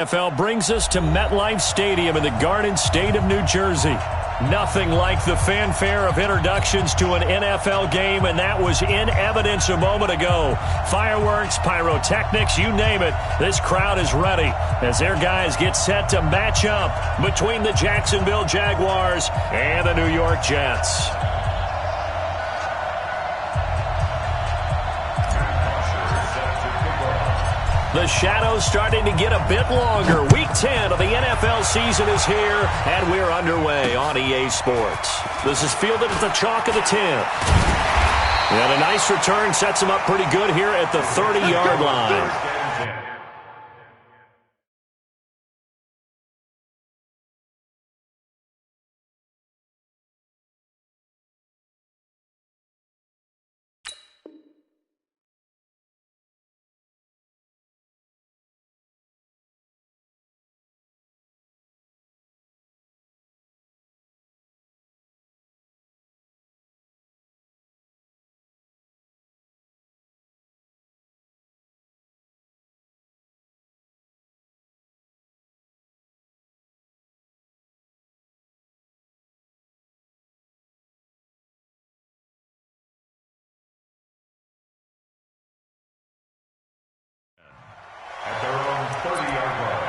NFL brings us to MetLife Stadium in the Garden State of New Jersey. Nothing like the fanfare of introductions to an NFL game, and that was in evidence a moment ago. Fireworks, pyrotechnics, you name it. This crowd is ready as their guys get set to match up between the Jacksonville Jaguars and the New York Jets. The shadow's starting to get a bit longer. Week 10 of the NFL season is here, and we're underway on EA Sports. This is fielded at the chalk of the 10. And a nice return sets him up pretty good here at the 30-yard line. At their own 30-yard line.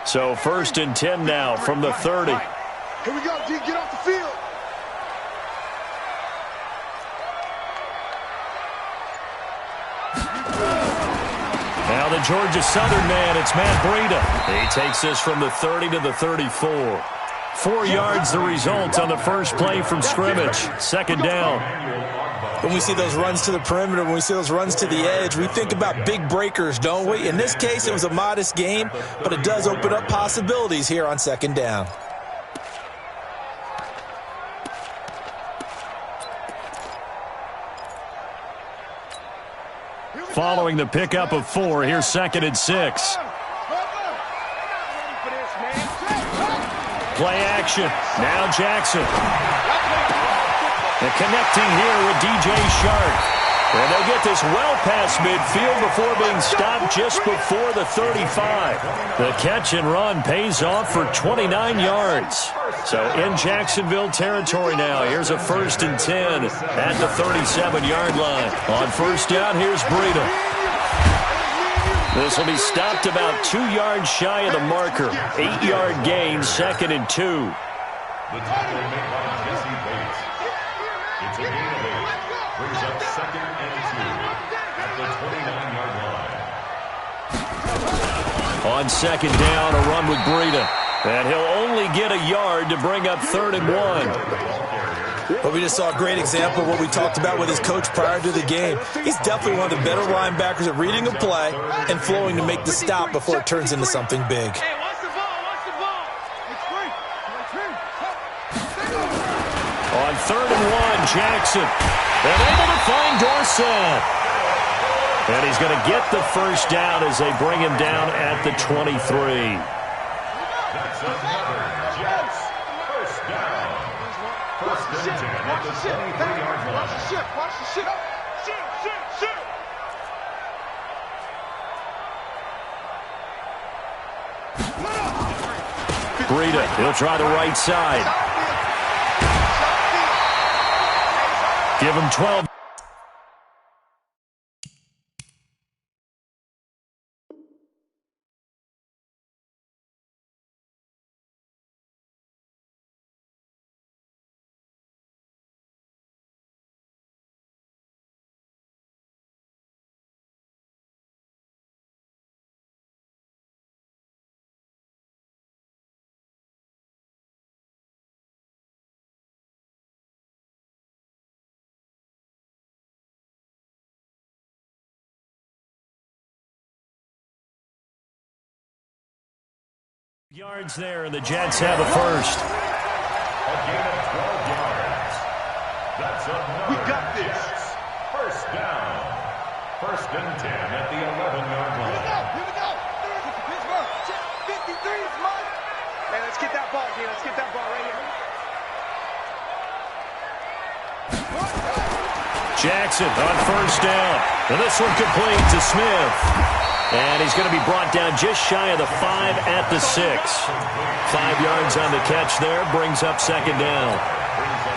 So 1st and 10 now from the 30. Here we go, D. Get off the field. Now the Georgia Southern man, it's Matt Breida. He takes this from the 30 to the 34. 4 yards the result on the first play from scrimmage. 2nd down. When we see those runs to the perimeter, when we see those runs to the edge, we think about big breakers, don't we? In this case, it was a modest game, but it does open up possibilities here on 2nd down. Following the pickup of 4, here's 2nd and 6. Play action. Now Jackson. And connecting here with DJ Shark. And they get this well past midfield before being stopped just before the 35. The catch and run pays off for 29 yards. So in Jacksonville territory now. Here's a 1st and 10 at the 37-yard line. On 1st down, here's Breida. This will be stopped about 2 yards shy of the marker. 8-yard gain, 2nd and 2. The tackle made by Jesse Bates. It's a gain of 8. Brings up 2nd and 2 at the 29-yard line. On 2nd down, a run with Breida. And he'll only get a yard to bring up 3rd and 1. But we just saw a great example of what we talked about with his coach prior to the game. He's definitely one of the better linebackers at reading a play and flowing to make the stop before it turns into something big. On 3rd and 1, Jackson. And able to find Dorsett. And he's going to get the 1st down as they bring him down at the 23. That's another Jets 1st down. 1st and 10 at the 23-yard line. Watch the shit. Watch the shit. Shit. Breida, he'll try the right side. Give him 12. Yards there, and the Jets have a 1st. A gain of 12 yards. and 10 at the 11-yard line. Here we go. Pittsburgh. 53 is mine. Man, let's get that ball here. Let's get that ball right here. Jackson on first down. And this one complete to Smith. And he's going to be brought down just shy of the 5 at the 6. 5 yards on the catch there, brings up second down.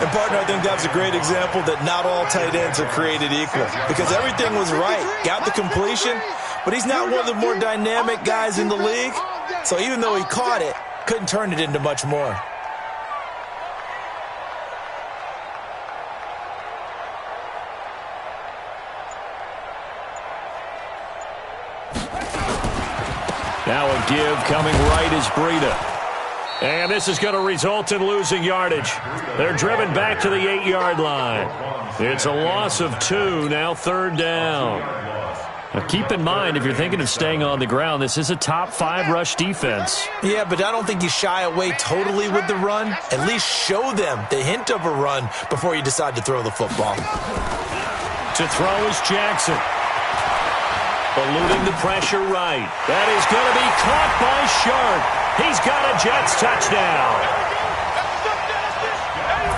And, partner, I think that's a great example that not all tight ends are created equal. Because everything was right. Got the completion, but he's not one of the more dynamic guys in the league. So even though he caught it, couldn't turn it into much more. Now a give coming right is Breida. And this is going to result in losing yardage. They're driven back to the 8-yard line. It's a loss of 2, now third down. Now keep in mind, if you're thinking of staying on the ground, this is a top 5 rush defense. Yeah, but I don't think you shy away totally with the run. At least show them the hint of a run before you decide to throw the football. To throw is Jackson. Eluding the pressure right. That is going to be caught by Sharp. He's got a Jets touchdown.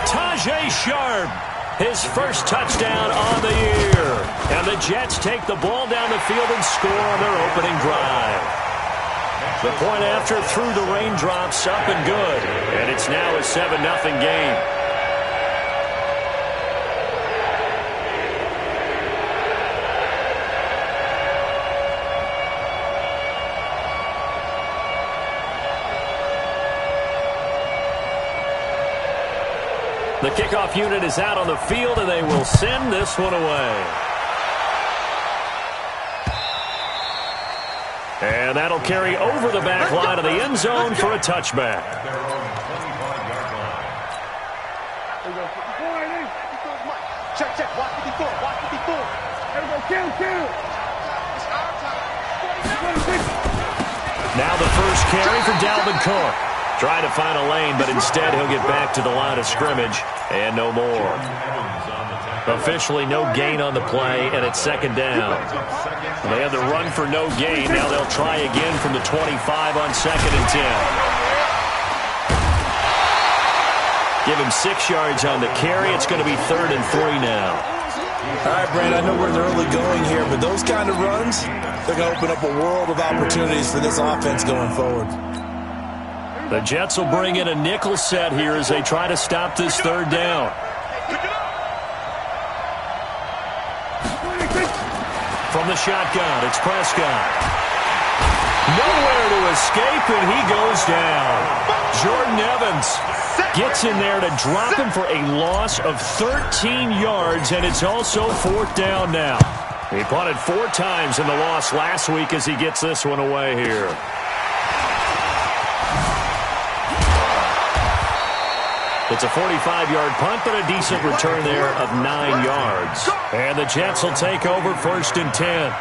Tajay Sharp, his first touchdown on the year. And the Jets take the ball down the field and score on their opening drive. The point after through the raindrops, up and good. And it's now a 7-0 game. The kickoff unit is out on the field, and they will send this one away. And that'll carry over the back line of the end zone for a touchback. Check, check. Watch 54. Watch 54. There we go. Kill. It's our time. Now the first carry for Dalvin Cook. Trying to find a lane, but instead he'll get back to the line of scrimmage and no more. Officially no gain on the play, and it's second down. They had the run for no gain. Now they'll try again from the 25 on second and 10. Give him 6 yards on the carry. It's going to be 3rd and 3 now. All right, Brad, I know we're in the early going here, but those kind of runs, they're going to open up a world of opportunities for this offense going forward. The Jets will bring in a nickel set here as they try to stop this third down. From the shotgun, it's Prescott. Nowhere to escape, and he goes down. Jordan Evans gets in there to drop him for a loss of 13 yards, and it's also 4th down now. He punted 4 times in the loss last week as he gets this one away here. It's a 45-yard punt, but a decent return there of 9 yards. And the Jets will take over 1st and 10.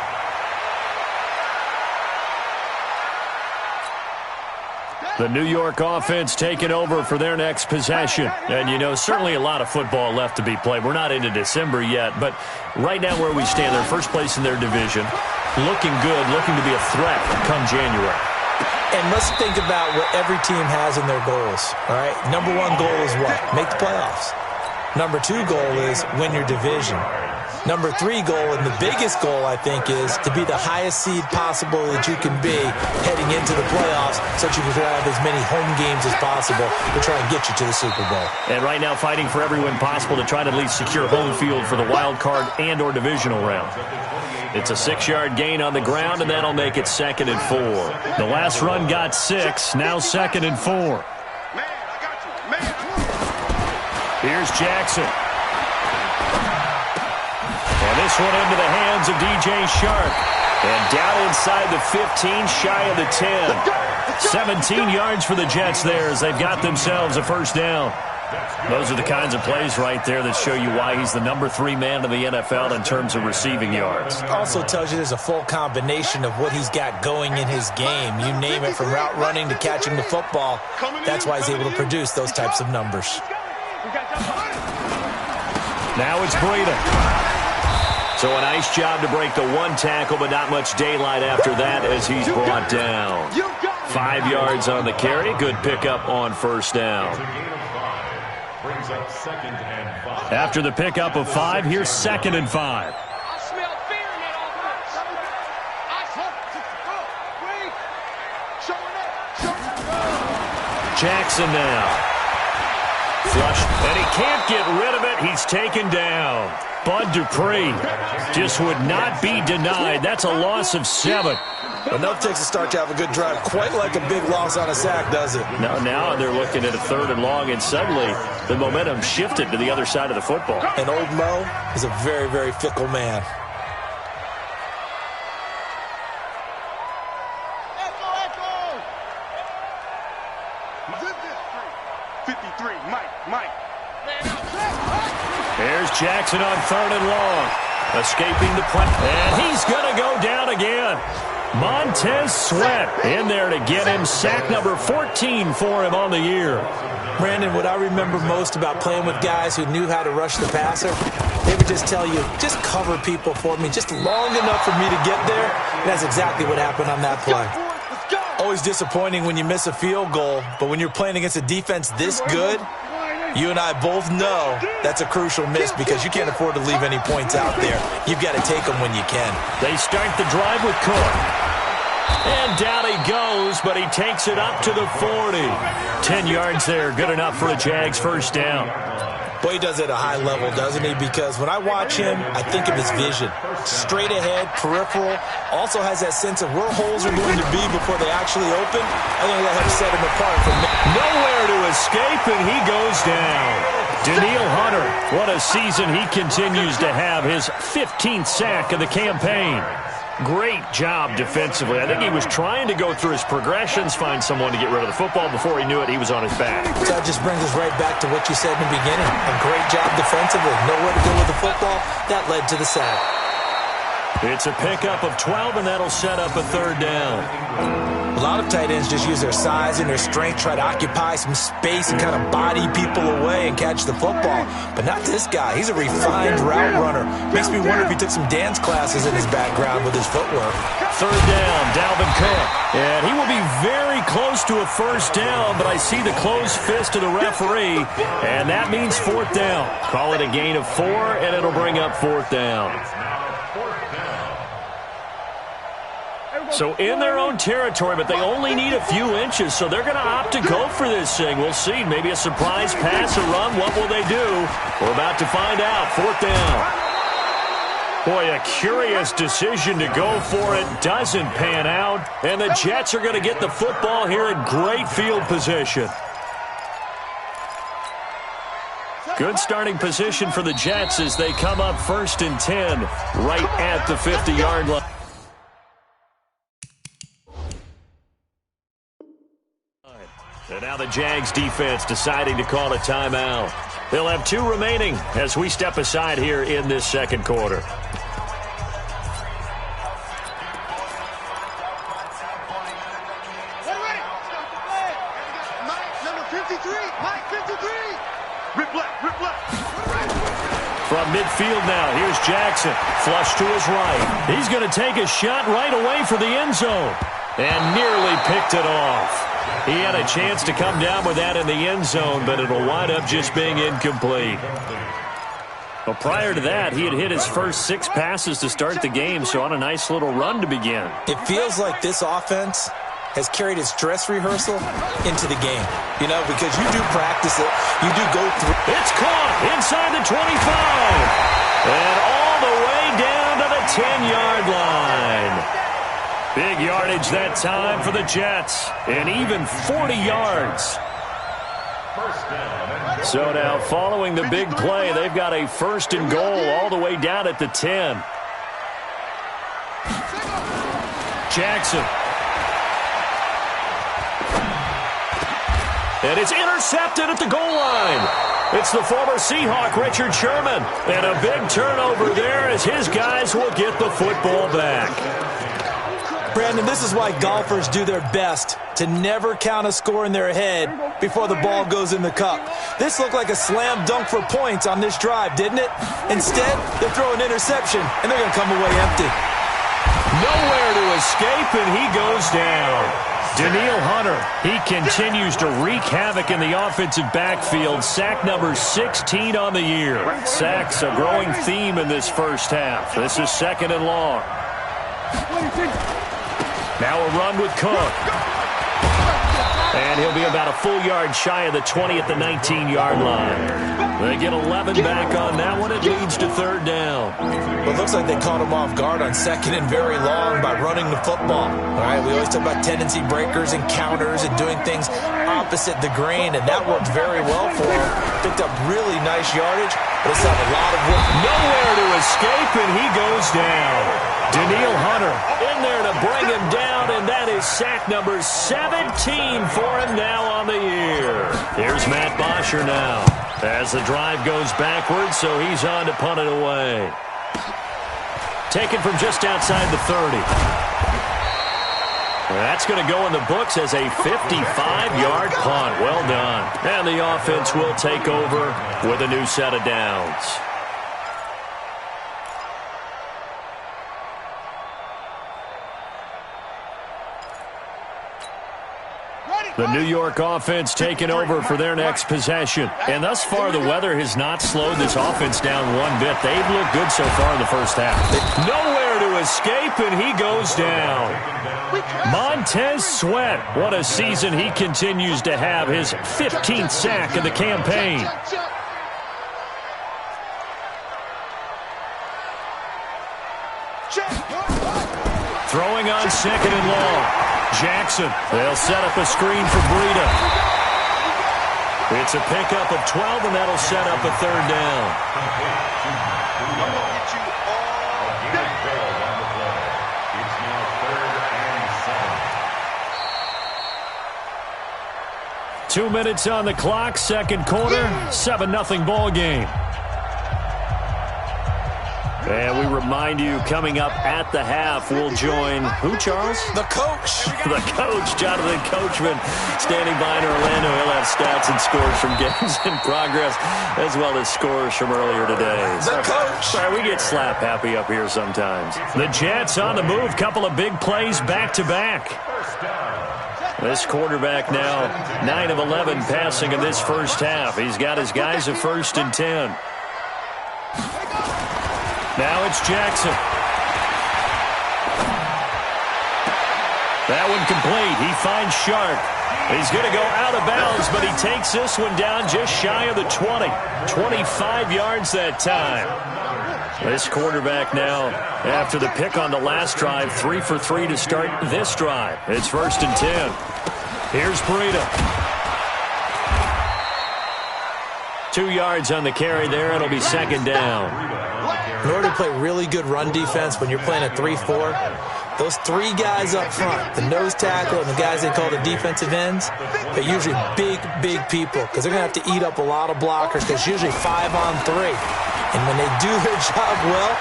The New York offense taking over for their next possession. And, you know, certainly a lot of football left to be played. We're not into December yet, but right now where we stand, they're first place in their division. Looking good, looking to be a threat come January. And let's think about what every team has in their goals, all right? Number 1 goal is what? Make the playoffs. Number 2 goal is win your division. Number 3 goal, and the biggest goal, I think, is to be the highest seed possible that you can be heading into the playoffs so that you can have as many home games as possible to try and get you to the Super Bowl. And right now fighting for every win possible to try to at least secure home field for the wild card and or divisional round. It's a 6-yard gain on the ground, and that'll make it 2nd and 4. The last run got 6, now 2nd and 4. Man, I got you. Man. Here's Jackson. And this one into the hands of DJ Shark. And down inside the 15, shy of the 10. 17 yards for the Jets there as they've got themselves a first down. Those are the kinds of plays right there that show you why he's the number 3 man in the NFL in terms of receiving yards. Also tells you there's a full combination of what he's got going in his game. You name it, from route running to catching the football. That's why he's able to produce those types of numbers. Now it's Breida. So a nice job to break the one tackle, but not much daylight after that as he's brought down. 5 yards on the carry. Good pickup on first down. Brings up 2nd and 5. After the pickup of 5, here's 2nd and 5. I smell fear in that offense. Jackson now. Flush, and he can't get rid of it. He's taken down. Bud Dupree just would not be denied. That's a loss of 7. Enough takes a start to have a good drive. Quite like a big loss on a sack, does it? Now they're looking at a 3rd and long, and suddenly the momentum shifted to the other side of the football. And old Mo is a very, very fickle man. Echo! 53, Mike. There's Jackson on 3rd and long. Escaping the play. And he's going to go down again. Montez Sweat in there to get him. Sack number 14 for him on the year. Brandon, what I remember most about playing with guys who knew how to rush the passer, they would just tell you, just cover people for me, just long enough for me to get there. And that's exactly what happened on that play. Always disappointing when you miss a field goal, but when you're playing against a defense this good, you and I both know that's a crucial miss because you can't afford to leave any points out there. You've got to take them when you can. They start the drive with Cook. And down he goes, but he takes it up to the 40. 10 yards there, good enough for a Jags first down. Boy, he does it at a high level, doesn't he? Because when I watch him, I think of his vision. Straight ahead, peripheral, also has that sense of where holes are going to be before they actually open. I think that helps set him apart from me. Nowhere to escape, and he goes down. Danielle Hunter, what a season he continues to have. His 15th sack of the campaign. Great job defensively. I think he was trying to go through his progressions, find someone to get rid of the football. Before he knew it, he was on his back. So that just brings us right back to what you said in the beginning. A great job defensively. Nowhere to go with the football. That led to the sack. It's a pickup of 12, and that'll set up a 3rd down. A lot of tight ends just use their size and their strength, try to occupy some space and kind of body people away and catch the football. But not this guy. He's a refined route runner. Makes me wonder if he took some dance classes in his background with his footwork. 3rd down, Dalvin Cook. And he will be very close to a first down, but I see the closed fist of the referee, and that means 4th down. Call it a gain of 4, and it'll bring up 4th down. So in their own territory, but they only need a few inches, so they're going to opt to go for this thing. We'll see. Maybe a surprise pass or run. What will they do? We're about to find out. 4th down. Boy, a curious decision to go for it. Doesn't pan out. And the Jets are going to get the football here in great field position. Good starting position for the Jets as they come up 1st and 10 right at the 50-yard line. And now the Jags defense deciding to call a timeout. They'll have 2 remaining as we step aside here in this 2nd quarter. From midfield now, here's Jackson. Flush to his right. He's going to take a shot right away for the end zone. And nearly picked it off. He had a chance to come down with that in the end zone, but it'll wind up just being incomplete. But prior to that, he had hit his first 6 passes to start the game, so on a nice little run to begin. It feels like this offense has carried its dress rehearsal into the game. You know, because you do practice it. You do go through. It's caught inside the 25. And all the way down to the 10-yard line. Big yardage that time for the Jets, and even 40 yards. So now, following the big play, they've got a 1st and goal all the way down at the 10. Jackson. And it's intercepted at the goal line. It's the former Seahawk, Richard Sherman. And a big turnover there as his guys will get the football back. Brandon, this is why golfers do their best to never count a score in their head before the ball goes in the cup. This looked like a slam dunk for points on this drive, didn't it? Instead, they throw an interception, and they're going to come away empty. Nowhere to escape, and he goes down. Danielle Hunter, he continues to wreak havoc in the offensive backfield. Sack number 16 on the year. Sacks a growing theme in this first half. This is 2nd and long. Now a run with Cook. And he'll be about a full yard shy of the 20 at the 19-yard line. They get 11 back on that one. It leads to 3rd down. Well, it looks like they caught him off guard on 2nd and very long by running the football. All right, we always talk about tendency breakers and counters and doing things opposite the grain, and that worked very well for him. Picked up really nice yardage, but it's not a lot of work. Nowhere to escape, and he goes down. Danielle Hunter in there to bring him down, and that is sack number 17 for him now on the year. Here's Matt Bosher now as the drive goes backwards, so he's on to punt it away. Taken from just outside the 30. That's going to go in the books as a 55-yard punt. Well done. And the offense will take over with a new set of downs. The New York offense taking over for their next possession. And thus far, the weather has not slowed this offense down one bit. They've looked good so far in the first half. Nowhere to escape, and he goes down. Montez Sweat, what a season he continues to have. His 15th sack of the campaign. Throwing on 2nd and long. Jackson, they'll set up a screen for Breida. It's a pickup of 12, and that'll set up a 3rd down. I'm going to get you all day. On the play. It's now 3rd and 7. 2 minutes on the clock, 2nd quarter, 7-0 ball game. And we remind you, coming up at the half, we'll join who, Charles? The coach. The coach, Jonathan Coachman, standing by in Orlando. He'll have stats and scores from games in progress, as well as scores from earlier today. The coach. Sorry, we get slap happy up here sometimes. The Jets on the move, couple of big plays back-to-back. This quarterback now, 9 of 11 passing in this first half. He's got his guys at 1st and 10. Now it's Jackson. That one complete. He finds Sharp. He's going to go out of bounds, but he takes this one down just shy of the 20. 25 yards that time. This quarterback now, after the pick on the last drive, 3 for 3 to start this drive. It's 1st and 10. Here's Breida. 2 yards on the carry there. It'll be 2nd down. In order to play really good run defense when you're playing a 3-4, those 3 guys up front, the nose tackle and the guys they call the defensive ends, they're usually big, big people because they're going to have to eat up a lot of blockers because usually 5 on 3. And when they do their job well,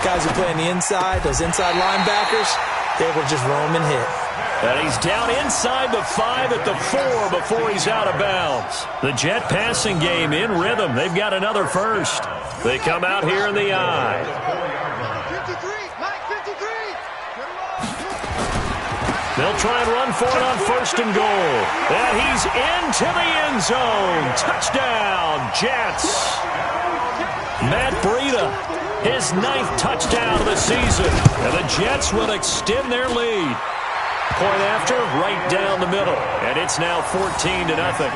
guys who play on the inside, those inside linebackers, they will just roam and hit. And he's down inside the 5 at the 4 before he's out of bounds. The Jet passing game in rhythm. They've got another first. They come out here in the eye. They'll try and run for it on 1st and goal. And he's into the end zone. Touchdown, Jets. Matt Breida, his 9th touchdown of the season. And the Jets will extend their lead. Point after, right down the middle. And it's now 14-0.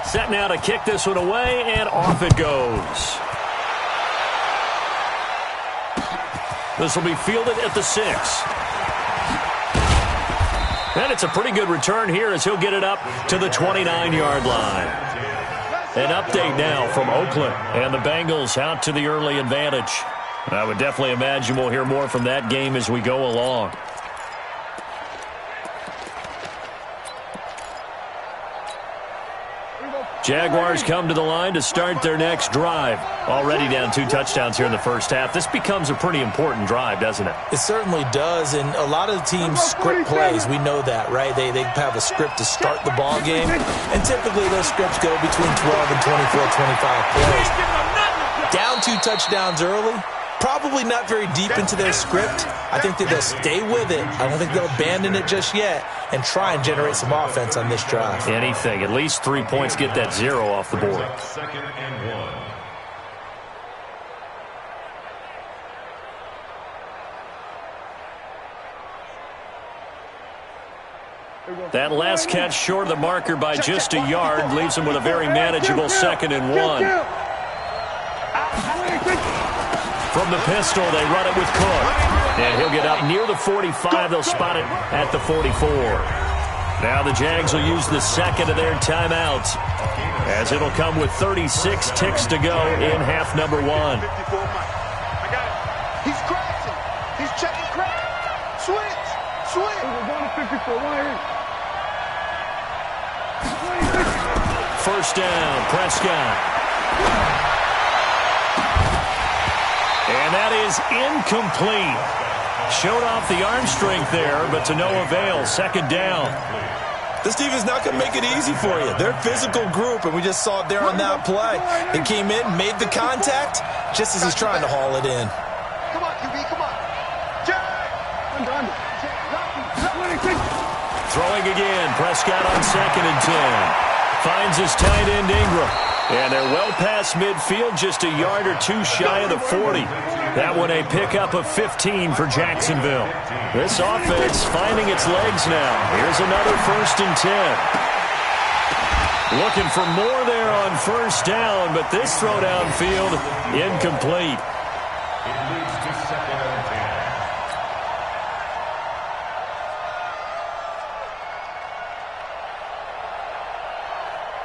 Set now to kick this one away, and off it goes. This will be fielded at the 6. And it's a pretty good return here as he'll get it up to the 29-yard line. An update now from Oakland. And the Bengals out to the early advantage. I would definitely imagine we'll hear more from that game as we go along. Jaguars come to the line to start their next drive. Already down 2 touchdowns here in the first half. This becomes a pretty important drive, doesn't it? It certainly does, and a lot of the teams script plays. We know that, right? They have a script to start the ball game, and typically those scripts go between 12 and 24, 25 plays. Down 2 touchdowns early, probably not very deep into their script. I think that they'll stay with it. I don't think they'll abandon it just yet and try and generate some offense on this drive. Anything. At least 3 points, get that 0 off the board. 2nd and 1. That last catch short of the marker by just a yard leaves him with a very manageable 2nd and 1. From the pistol, they run it with Cook. And he'll get up near the 45. They'll spot it at the 44. Now the Jags will use the second of their timeouts, as it'll come with 36 ticks to go in half number 1. I got it. He's crashing. He's checking crack. Switch. Switch. We're going to 54. First down, Prescott. And that is incomplete. Showed off the arm strength there, but to no avail. 2nd down. This defense is not going to make it easy for you. They're a physical group, and we just saw it there on that play. He came in, made the contact, just as he's trying to haul it in. Come on, QB, come on. Throwing again. Prescott on 2nd and 10. Finds his tight end, Ingram. And they're well past midfield, just a yard or 2 shy of the 40. That one a pickup of 15 for Jacksonville. This offense finding its legs now. Here's another 1st and 10. Looking for more there on 1st down, but this throw downfield incomplete. It leads to 2nd and 10.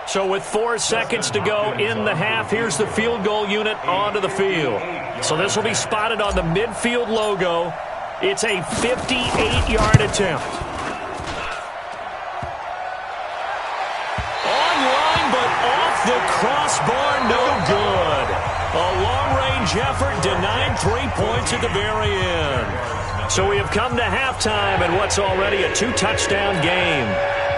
So with 4 seconds to go in the half, here's the field goal unit onto the field. So this will be spotted on the midfield logo. It's a 58-yard attempt. Online, but off the crossbar, no good. A long-range effort denied 3 points at the very end. So we have come to halftime in what's already a 2-touchdown game.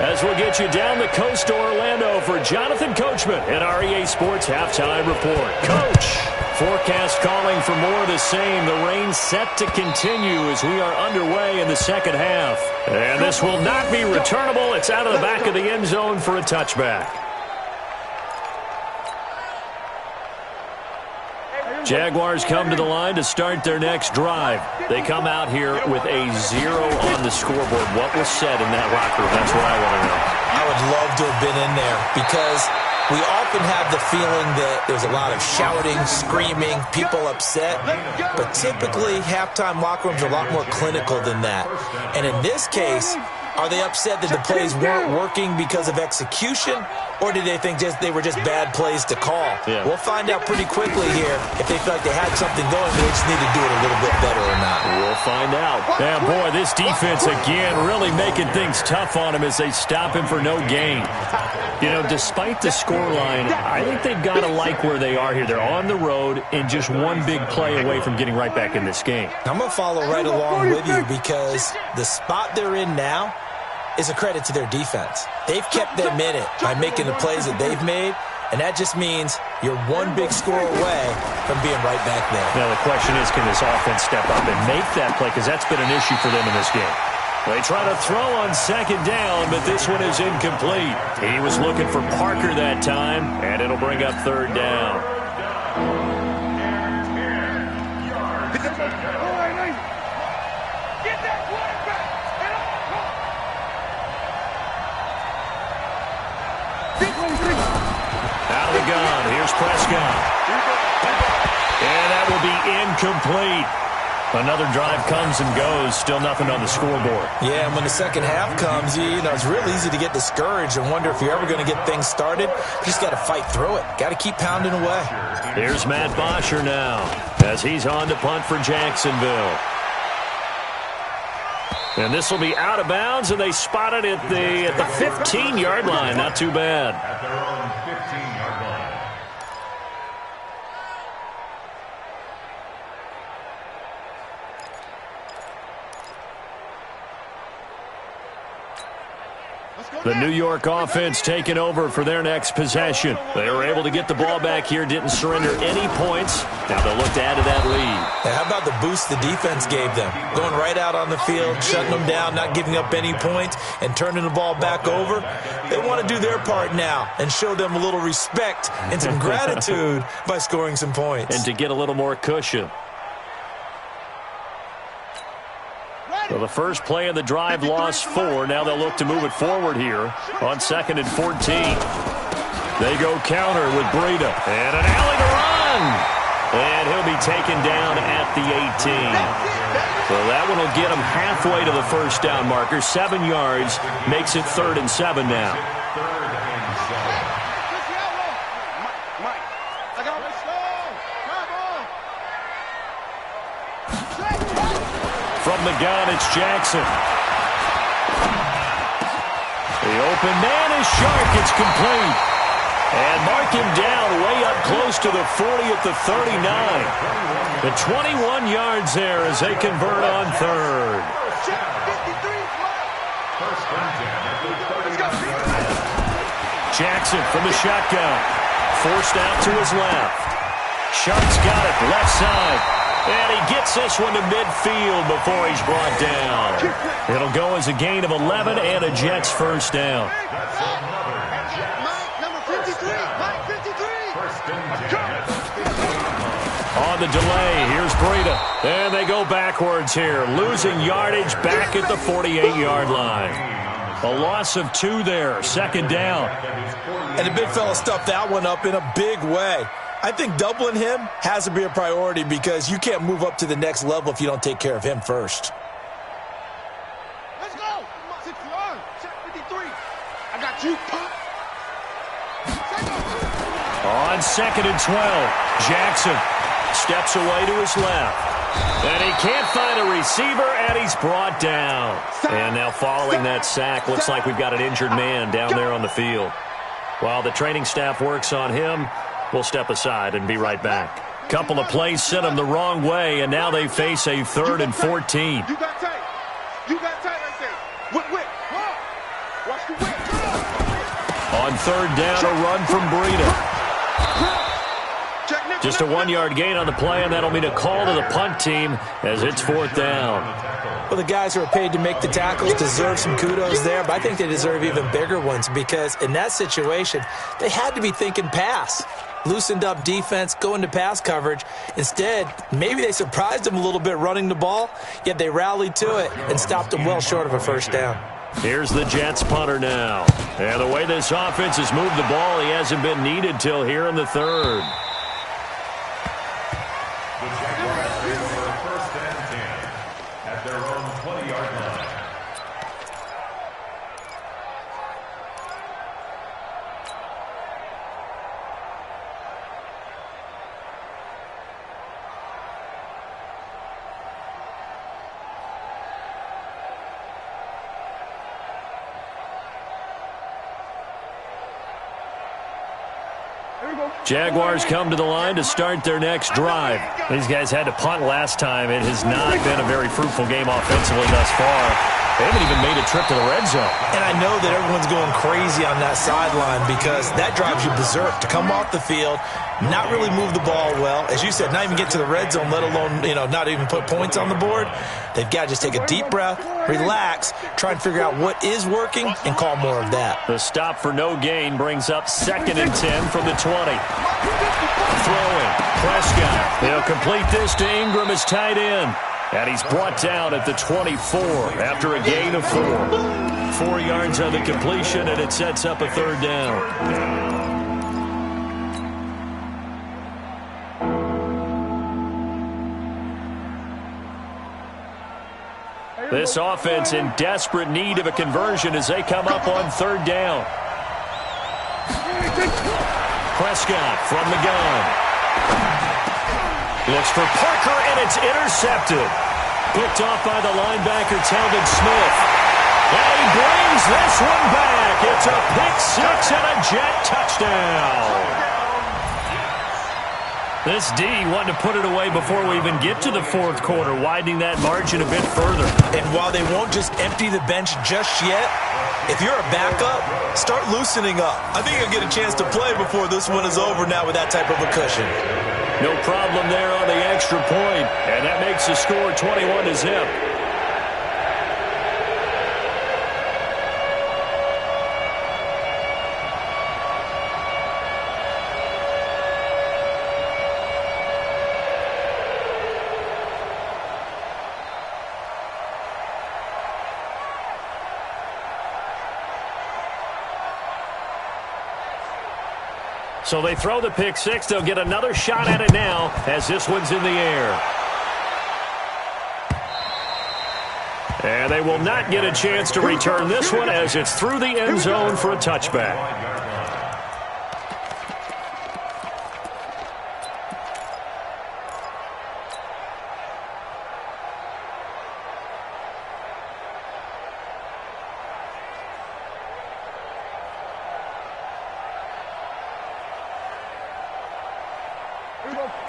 As we'll get you down the coast to Orlando for Jonathan Coachman at our EA Sports Halftime Report. Coach, forecast calling for more of the same. The rain set to continue as we are underway in the 2nd half. And this will not be returnable. It's out of the back of the end zone for a touchback. Jaguars come to the line to start their next drive. They come out here with a 0 on the scoreboard. What was said in that locker room? That's what I want to know. I would love to have been in there because we often have the feeling that there's a lot of shouting, screaming, people upset. But typically, halftime locker rooms are a lot more clinical than that. And in this case, are they upset that the plays weren't working because of execution? Or did they think they were just bad plays to call? Yeah. We'll find out pretty quickly here if they feel like they had something going, but they just need to do it a little bit better or not. We'll find out. Yeah, boy, this defense, again, really making things tough on him as they stop him for no gain. You know, despite the scoreline, I think they've got to like where they are here. They're on the road and just one big play away from getting right back in this game. I'm going to follow right along with you because the spot they're in now is a credit to their defense. They've kept them in it by making the plays that they've made, and that just means you're one big score away from being right back there. Now, the question is, can this offense step up and make that play? Because that's been an issue for them in this game. They try to throw on 2nd down, but this one is incomplete. He was looking for Parker that time, and it'll bring up 3rd down. Out of the gun, here's Prescott. And that will be incomplete. Another drive comes and goes, still nothing on the scoreboard. Yeah, and when the second half comes, you know, it's real easy to get discouraged and wonder if you're ever going to get things started. You just got to fight through it. Got to keep pounding away. Here's Matt Bosher now as he's on to punt for Jacksonville. And this will be out of bounds, and they spot it at the 15-yard line. Not too bad. At their own 15-yard line. The New York offense taking over for their next possession. They were able to get the ball back here, didn't surrender any points. Now they'll look to add to that lead. Now, how about the boost the defense gave them? Going right out on the field, shutting them down, not giving up any points, and turning the ball back over. They want to do their part now and show them a little respect and some gratitude by scoring some points. And to get a little more cushion. So the first play of the drive lost 4. Now they'll look to move it forward here on 2nd and 14. They go counter with Breida. And an alley to run. And he'll be taken down at the 18. So that one will get him halfway to the first down marker. 7 yards. Makes it 3rd and 7 now. From the gun, it's Jackson. The open man is Shark. It's complete. And mark him down way up close to the 40 at the 39. The 21 yards there as they convert on 3rd. Jackson from the shotgun. Forced out to his left. Shark's got it left side. And he gets this one to midfield before he's brought down. It'll go as a gain of 11 and a Jets first down. On the delay, here's Breida. And they go backwards here, losing yardage back at the 48-yard line. A loss of 2 there, 2nd down. And the big fella stuffed that one up in a big way. I think doubling him has to be a priority because you can't move up to the next level if you don't take care of him first. Let's go. 61. Check 53. I got you. On 2nd and 12, Jackson steps away to his left. And he can't find a receiver, and he's brought down. And now following that sack, looks like we've got an injured man down there on the field. While the training staff works on him, we'll step aside and be right back. Couple of plays sent them the wrong way, and now they face a 3rd and 14. You got tight. You got tight right there. Whip. Watch the whip. On 3rd down, a run from Breida. Just a 1-yard gain on the play, and that'll mean a call to the punt team as it's 4th down. Well, the guys who are paid to make the tackles deserve some kudos there, but I think they deserve even bigger ones because in that situation, they had to be thinking pass. Loosened up defense, going to pass coverage. Instead, maybe they surprised them a little bit running the ball, yet they rallied to it and stopped them well short of a first down. Here's the Jets punter now. And the way this offense has moved the ball, he hasn't been needed till here in the 3rd. The Jaguars for 1st and 10 at their own 20-yard line. Jaguars come to the line to start their next drive. These guys had to punt last time. It has not been a very fruitful game offensively thus far. They haven't even made a trip to the red zone. And I know that everyone's going crazy on that sideline because that drives you berserk to come off the field, not really move the ball well. As you said, not even get to the red zone, let alone, not even put points on the board. They've got to just take a deep breath, relax, try and figure out what is working, and call more of that. The stop for no gain brings up 2nd and 10 from the 20. Throwing. Prescott. He'll complete this to Ingram as tight end. And he's brought down at the 24 after a gain of 4. 4 yards on the completion, and it sets up a 3rd down. This offense in desperate need of a conversion as they come up on third down. Prescott from the gun. Looks for Parker, and it's intercepted. Picked off by the linebacker, Talvin Smith. And he brings this one back. It's a pick six and a Jet touchdown. This D wanting to put it away before we even get to the fourth quarter, widening that margin a bit further. And while they won't just empty the bench just yet, if you're a backup, start loosening up. I think you'll get a chance to play before this one is over now with that type of a cushion. No problem there on the extra point, and that makes the score 21-0. So they throw the pick six. They'll get another shot at it now as this one's in the air. And they will not get a chance to return this one as it's through the end zone for a touchback.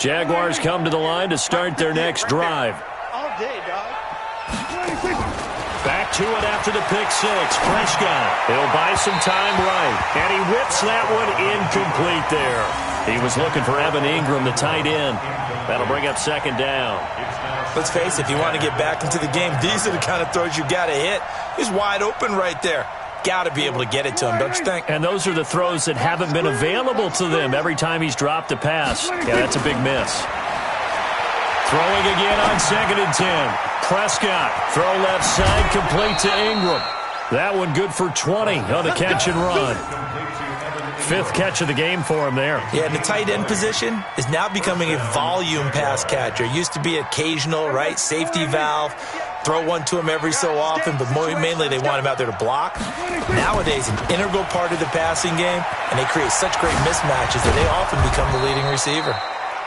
Jaguars come to the line to start their next drive. All day, dog. Back to it after the pick six. Prescott, he'll buy some time right. And he whips that one incomplete there. He was looking for Evan Ingram, the tight end. That'll bring up second down. Let's face it, if you want to get back into the game, these are the kind of throws you got to hit. He's wide open right there. Got to be able to get it to him, don't you think? And those are the throws that haven't been available to them every time he's dropped a pass. Yeah, that's a big miss. Throwing again on 2nd and 10. Prescott, throw left side, complete to Ingram. That one good for 20 on the catch and run. 5th catch of the game for him there. Yeah, and the tight end position is now becoming a volume pass catcher. Used to be occasional, right? Safety valve. Throw one to him every so often, but mainly they want him out there to block. Nowadays, an integral part of the passing game, and they create such great mismatches that they often become the leading receiver.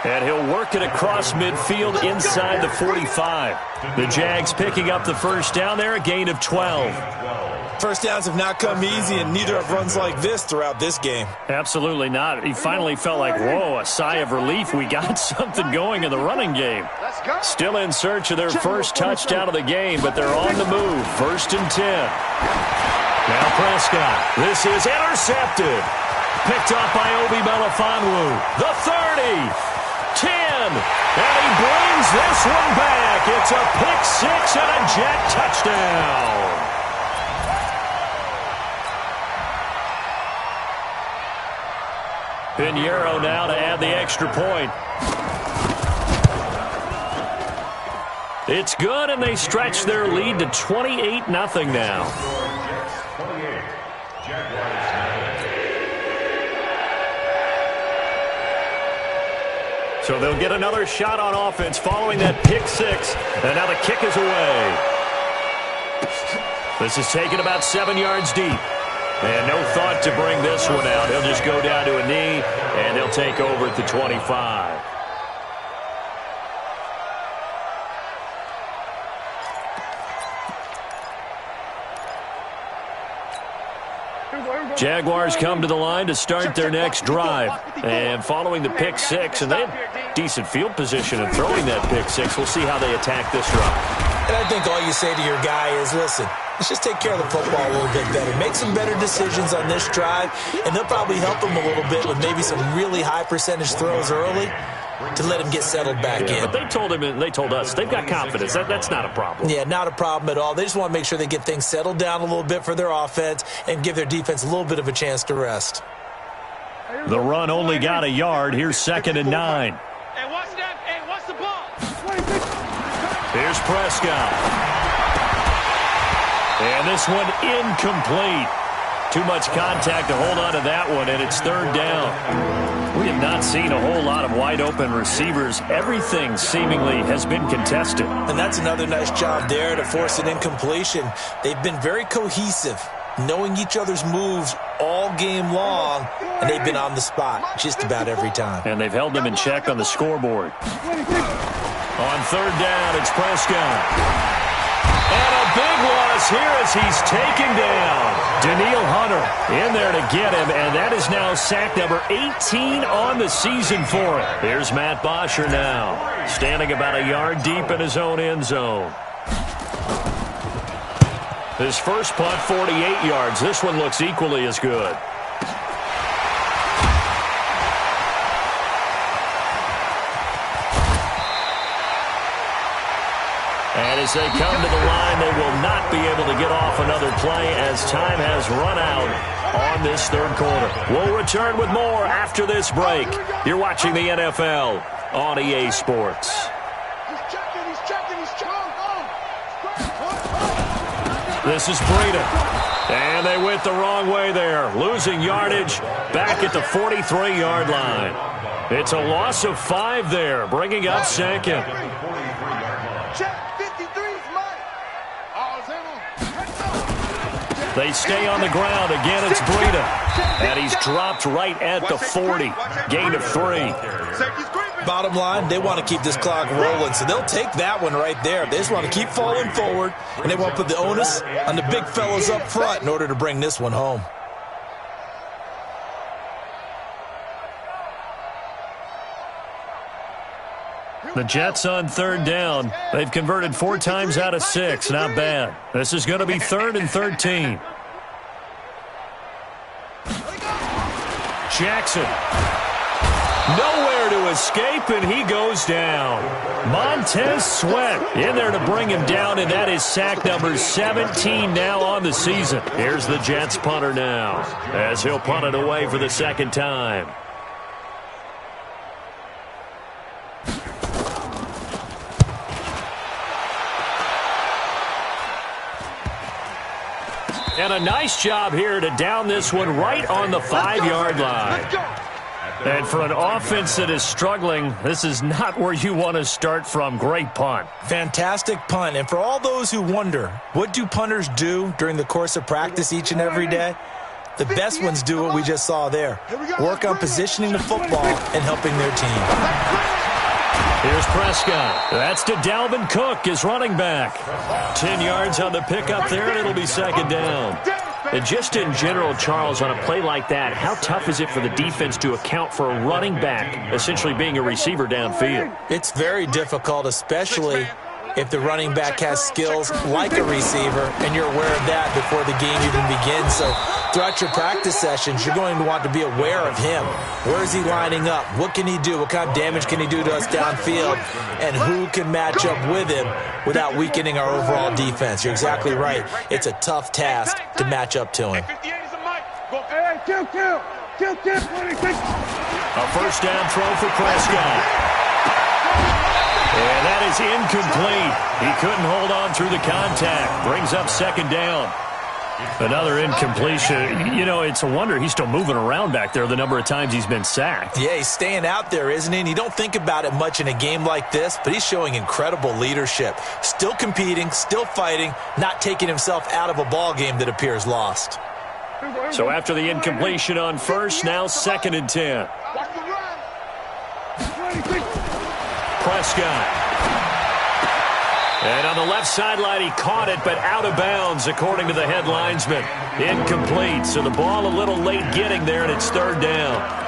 And he'll work it across midfield inside the 45. The Jags picking up the first down there, a gain of 12. First downs have not come easy, and neither have runs like this throughout this game. Absolutely not. He finally felt like, whoa, a sigh of relief. We got something going in the running game. Still in search of their first touchdown of the game, but they're on the move. 1st and 10. Now Prescott. This is intercepted. Picked off by Obi Melifonwu. The 30. 10. And he brings this one back. It's a pick six and a Jet touchdown. Pinheiro now to add the extra point. It's good, and they stretch their lead to 28-0 now. So they'll get another shot on offense following that pick six. And now the kick is away. This is taken about 7 yards deep. And no thought to bring this one out. He'll just go down to a knee, and they'll take over at the 25. Jaguars come to the line to start their next drive. And following the pick six, and they have decent field position in throwing that pick six. We'll see how they attack this drive. And I think all you say to your guy is, listen, let's just take care of the football a little bit better. Make some better decisions on this drive, and they'll probably help him a little bit with maybe some really high percentage throws early to let him get settled back in. But they told him, and they told us, they've got confidence. That's not a problem. Yeah, not a problem at all. They just want to make sure they get things settled down a little bit for their offense and give their defense a little bit of a chance to rest. The run only got a yard. Here's 2nd and 9. Hey, watch that. Hey, watch the ball. Here's Prescott. And this one incomplete. Too much contact to hold on to that one, and it's third down. We have not seen a whole lot of wide-open receivers. Everything seemingly has been contested. And that's another nice job there to force an incompletion. They've been very cohesive, knowing each other's moves all game long, and they've been on the spot just about every time. And they've held them in check on the scoreboard. On third down, it's Prescott. And a big loss here as he's taken down. Danielle Hunter in there to get him, and that is now sack number 18 on the season for him. Here's Matt Bosher now, standing about a yard deep in his own end zone. His first punt, 48 yards. This one looks equally as good. And as they come to the line, they will not be able to get off another play as time has run out on this third quarter. We'll return with more after this break. You're watching the NFL on EA Sports. This is Breida. And they went the wrong way there, losing yardage back at the 43-yard line. It's a loss of 5 there, bringing up second. They stay on the ground. Again, it's Breida. And he's dropped right at the 40. Gain of 3. Bottom line, they want to keep this clock rolling, so they'll take that one right there. They just want to keep falling forward, and they want to put the onus on the big fellas up front in order to bring this one home. The Jets on third down. They've converted 4 times out of 6. Not bad. This is going to be 3rd and 13. Jackson. Nowhere to escape, and he goes down. Montez Sweat in there to bring him down, and that is sack number 17 now on the season. Here's the Jets punter now as he'll punt it away for the second time. And a nice job here to down this one right on the 5-yard line. And for an offense that is struggling, this is not where you want to start from. Great punt. Fantastic punt. And for all those who wonder, what do punters do during the course of practice each and every day? The best ones do what we just saw there. Work on positioning the football and helping their team. Here's Prescott. That's to Dalvin Cook, his running back. 10 yards on the pickup there, and it'll be second down. And just in general, Charles, on a play like that, how tough is it for the defense to account for a running back essentially being a receiver downfield? It's very difficult, especially if the running back has skills like a receiver, and you're aware of that before the game even begins. So throughout your practice sessions, you're going to want to be aware of him. Where is he lining up? What can he do? What kind of damage can he do to us downfield? And who can match up with him without weakening our overall defense? You're exactly right. It's a tough task to match up to him. A first down throw for Prescott. And that is incomplete. He couldn't hold on through the contact. Brings up second down. Another incompletion. You know, it's a wonder he's still moving around back there the number of times he's been sacked. Yeah, he's staying out there, isn't he? And you don't think about it much in a game like this, but he's showing incredible leadership. Still competing, still fighting, not taking himself out of a ball game that appears lost. So after the incompletion on first, now 2nd and 10. Prescott. And on the left sideline, he caught it, but out of bounds, according to the head linesman. Incomplete, so the ball a little late getting there, and it's 3rd down.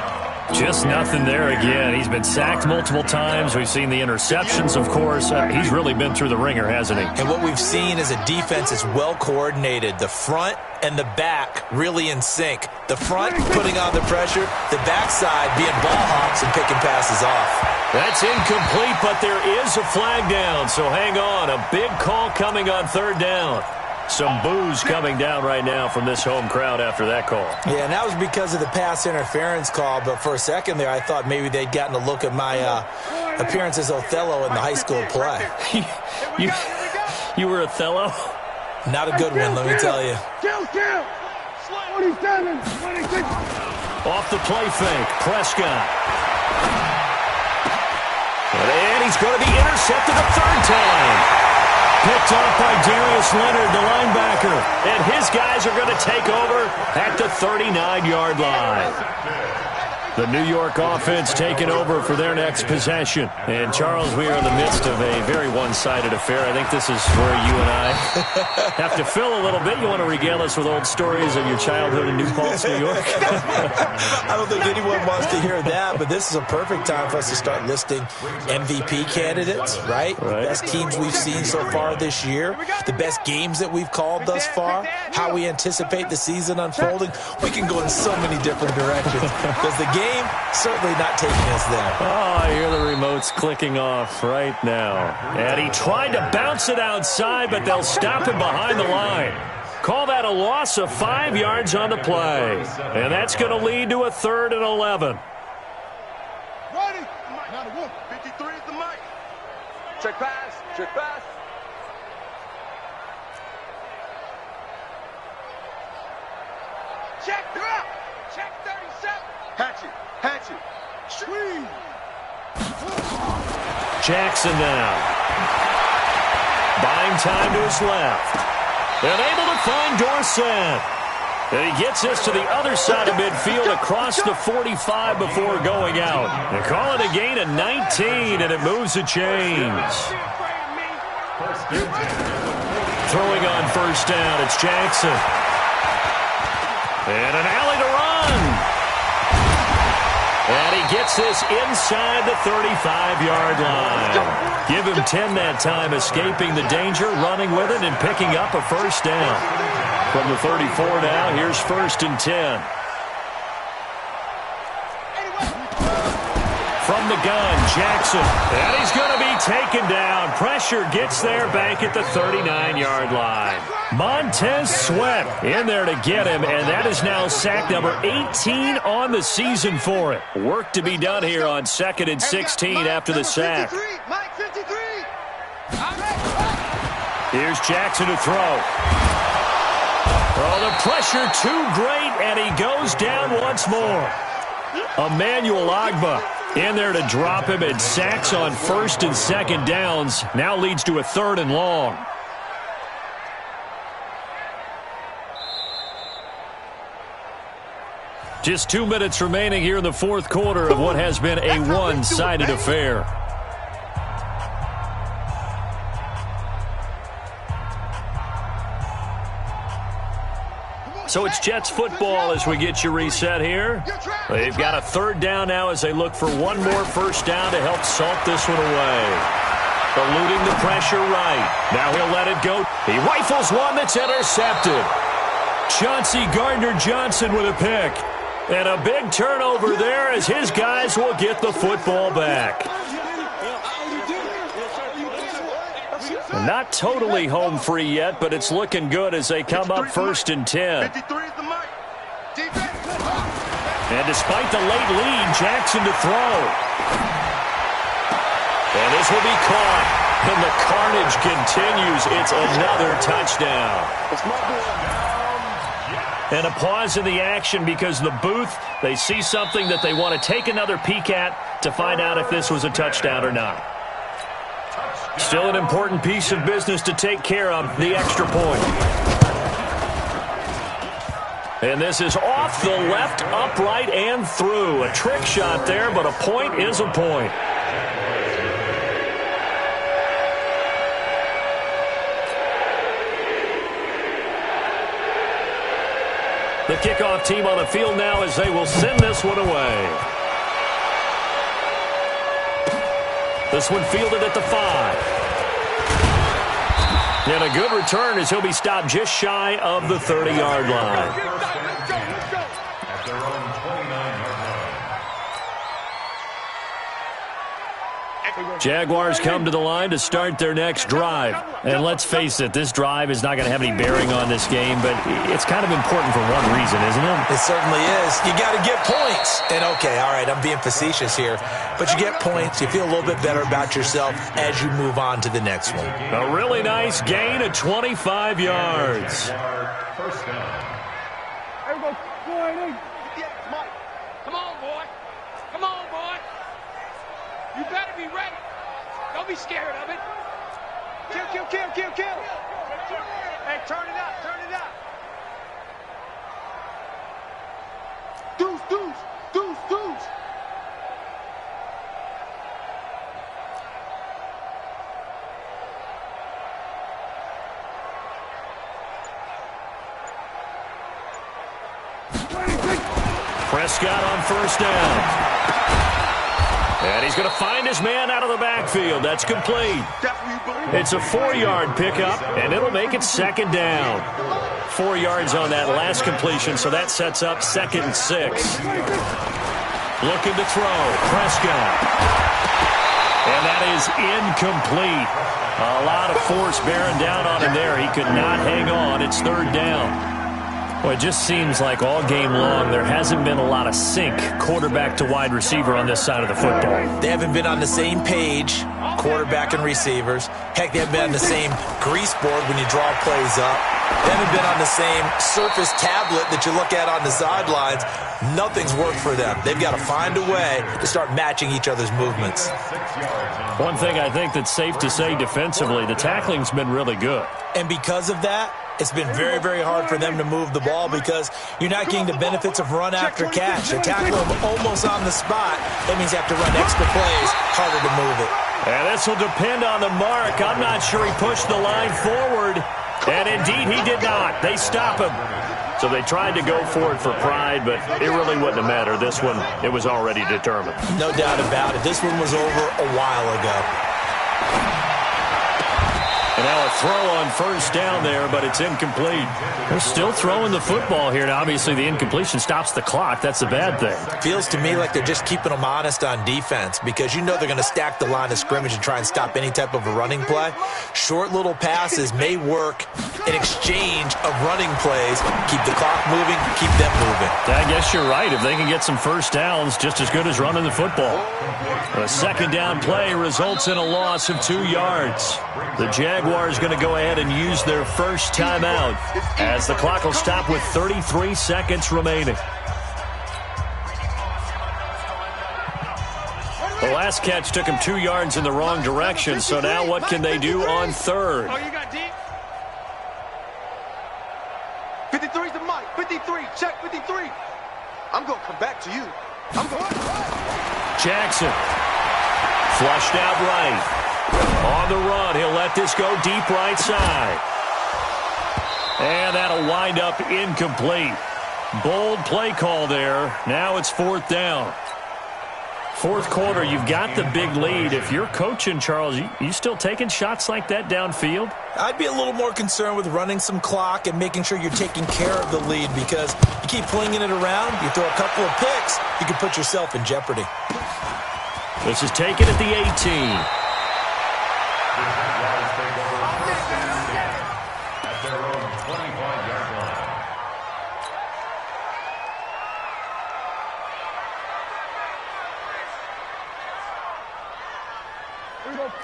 Just nothing there again. He's been sacked multiple times. We've seen the interceptions, of course. He's really been through the ringer, hasn't he? And what we've seen is a defense that's well coordinated. The front and the back really in sync. The front putting on the pressure, the backside being ball hawks and picking passes off. That's incomplete, but there is a flag down, so hang on. A big call coming on 3rd down. Some boos coming down right now from this home crowd after that call. Yeah, and that was because of the pass interference call, but for a second there I thought maybe they'd gotten a look at my appearance as Othello in the high school play. You were Othello? Not a good one, let me tell you. 27, 26. Off the play fake, Prescott. And he's going to be intercepted a third time. Picked off by Darius Leonard, the linebacker. And his guys are going to take over at the 39-yard line. The New York offense taking over for their next possession. And, Charles, we are in the midst of a very one-sided affair. I think this is where you and I have to fill a little bit. You want to regale us with old stories of your childhood in New Paltz, New York? I don't think anyone wants to hear that, but this is a perfect time for us to start listing MVP candidates, right? The best teams we've seen so far this year, the best games that we've called thus far, how we anticipate the season unfolding. We can go in so many different directions because the game certainly not taking us there. Oh, I hear the remotes clicking off right now. And he tried to bounce it outside, but they'll stop him behind the line. Call that a loss of 5 yards on the play. And that's going to lead to a 3rd and 11. Ready. 53 is the mic. Check pass. Check pass. Check drop. Check 37. Hatchet. Hatchet. Screen. Jackson now. Buying time to his left. And able to find Dorsett. And he gets this to the other side of midfield across the 45 before going out. They call it a gain of 19, and it moves the chains. Throwing on first down, it's Jackson. And an alley to run. And he gets this inside the 35-yard line. Give him 10 that time, escaping the danger, running with it, and picking up a first down. From the 34 now, here's 1st and 10. From the gun, Jackson. And he's going to be taken down. Pressure gets there back at the 39-yard line. Montez Sweat in there to get him, and that is now sack number 18 on the season for it. Work to be done here on 2nd and 16 after the sack. Here's Jackson to throw. Oh, the pressure too great, and he goes down once more. Emmanuel Ogbah in there to drop him, and sacks on 1st and 2nd downs. Now leads to a 3rd and long. Just 2 minutes remaining here in the 4th quarter of what has been a one-sided affair. So it's Jets football as we get you reset here. They've got a 3rd down now as they look for one more first down to help salt this one away. Eluding the pressure right. Now he'll let it go. He rifles one that's intercepted. Chauncey Gardner-Johnson with a pick. And a big turnover there as his guys will get the football back. Not totally home free yet, but it's looking good as they come up 1st and 10. And despite the late lead, Jackson to throw. And this will be caught. And the carnage continues. It's another touchdown. And a pause in the action because the booth, they see something that they want to take another peek at to find out if this was a touchdown or not. Still an important piece of business to take care of, the extra point. And this is off the left, upright, and through. A trick shot there, but a point is a point. The kickoff team on the field now as they will send this one away. This one fielded at the 5. And a good return as he'll be stopped just shy of the 30-yard line. At their own 29-yard line. Jaguars come to the line to start their next drive. And let's face it, this drive is not going to have any bearing on this game, but it's kind of important for one reason, isn't it? It certainly is. You got to get points. And, okay, all right, I'm being facetious here, but you get points. You feel a little bit better about yourself as you move on to the next one. A really nice gain of 25 yards. First down. Mike. Come on, boy. Come on, boy. You better be ready. Don't be scared of it. Kill. Hey, turn it up. Deuce. Prescott on first down. And he's going to find his man out of the backfield. That's complete. It's a 4-yard pickup, and it'll make it second down. 4 yards on that last completion, so that sets up 2nd and 6. Looking to throw. Prescott. And that is incomplete. A lot of force bearing down on him there. He could not hang on. It's 3rd down. Well, it just seems like all game long there hasn't been a lot of sync quarterback to wide receiver on this side of the football. They haven't been on the same page, quarterback and receivers. Heck, they haven't been on the same grease board when you draw plays up. They haven't been on the same surface tablet that you look at on the sidelines. Nothing's worked for them. They've got to find a way to start matching each other's movements. One thing I think that's safe to say defensively, the tackling's been really good. And because of that, it's been very, very hard for them to move the ball because you're not getting the benefits of run after catch. They tackle them almost on the spot. That means you have to run extra plays, harder to move it. And this will depend on the mark. I'm not sure he pushed the line forward. And indeed, he did not. They stop him. So they tried to go for it for pride, but it really wouldn't have mattered. This one, it was already determined. No doubt about it. This one was over a while ago. And now a throw on first down there, but it's incomplete. They're still throwing the football here. Now, obviously, the incompletion stops the clock. That's the bad thing. Feels to me like they're just keeping them honest on defense because you know they're going to stack the line of scrimmage and try and stop any type of a running play. Short little passes may work in exchange of running plays. Keep the clock moving, keep them moving. I guess you're right. If they can get some first downs, just as good as running the football. A second down play results in a loss of 2 yards. The Jaguars going to go ahead and use their first timeout as the clock will stop with 33 seconds remaining. The last catch took him 2 yards in the wrong direction, so now what can they do on third? Oh, you got deep. 53's the mic. 53. Check 53. I'm going to come back to you. I'm going. Jackson. Flushed out right. On the run, he'll let this go deep right side. And that'll wind up incomplete. Bold play call there. Now it's 4th down. 4th quarter, you've got the big lead. If you're coaching, Charles, you still taking shots like that downfield? I'd be a little more concerned with running some clock and making sure you're taking care of the lead because you keep flinging it around, you throw a couple of picks, you can put yourself in jeopardy. This is taken at the 18.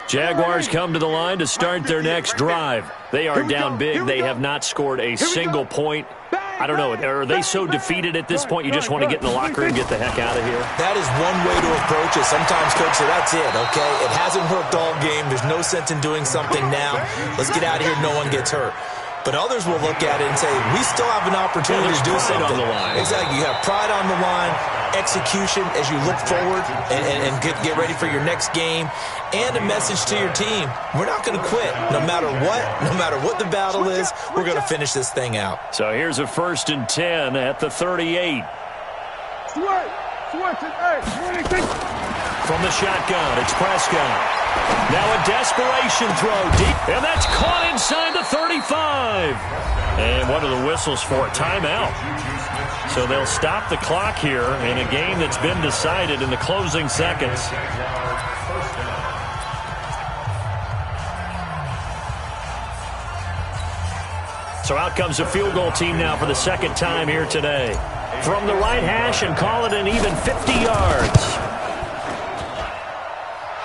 Jaguars come to the line to start their next drive. They are down big. They have not scored a single point. I don't know. Are they so defeated at this point you just want to get in the locker room and get the heck out of here? That is one way to approach it. Sometimes, Coach, say, that's it, okay? It hasn't worked all game. There's no sense in doing something now. Let's get out of here. No one gets hurt. But others will look at it and say, we still have an opportunity to do something. On the line. Exactly. You have pride on the line, execution as you look forward and get ready for your next game, and a message to your team. We're not going to quit. No matter what the battle is, we're going to finish this thing out. So here's a 1st and 10 at the 38. From the shotgun, it's Prescott. Now a desperation throw deep, and that's caught inside the 35. And what are the whistles for? Timeout. So they'll stop the clock here in a game that's been decided in the closing seconds. So out comes the field goal team now for the second time here today. From the right hash and call it an even 50 yards.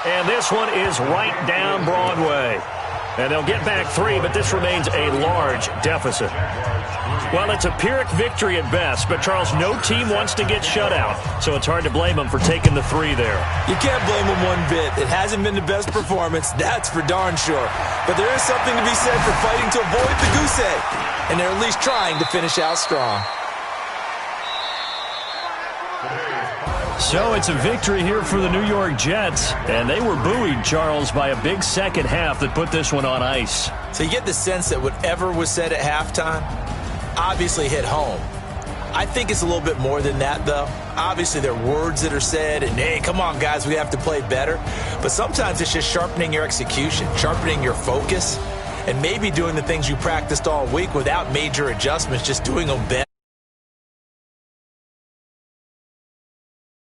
And this one is right down Broadway. And they'll get back 3, but this remains a large deficit. Well, it's a Pyrrhic victory at best, but Charles, no team wants to get shut out, so it's hard to blame them for taking the 3 there. You can't blame them one bit. It hasn't been the best performance, that's for darn sure. But there is something to be said for fighting to avoid the goose egg, and they're at least trying to finish out strong. So it's a victory here for the New York Jets, and they were buoyed, Charles, by a big second half that put this one on ice. So you get the sense that whatever was said at halftime obviously hit home. I think it's a little bit more than that, though. Obviously, there are words that are said, and, hey, come on, guys, we have to play better. But sometimes it's just sharpening your execution, sharpening your focus, and maybe doing the things you practiced all week without major adjustments, just doing them better.